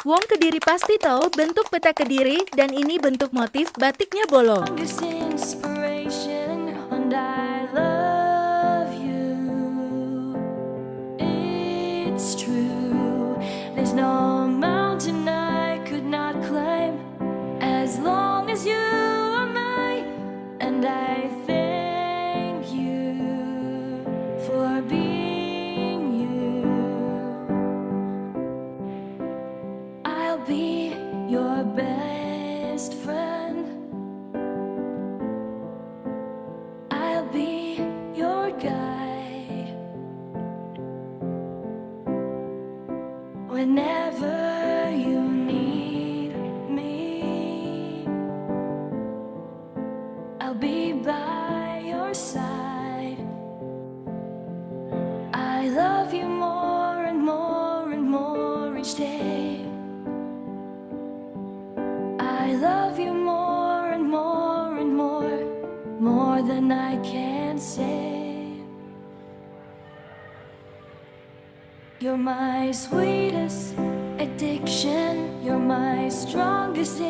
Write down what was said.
Wong Kediri pasti tahu bentuk peta Kediri dan ini bentuk motif batiknya bolong. Be your best friend. I'll be your guide whenever you need me. I'll be by your side. I love you more and more and more each day. I love you more and more and more than I can say. You're my sweetest addiction, you're my strongest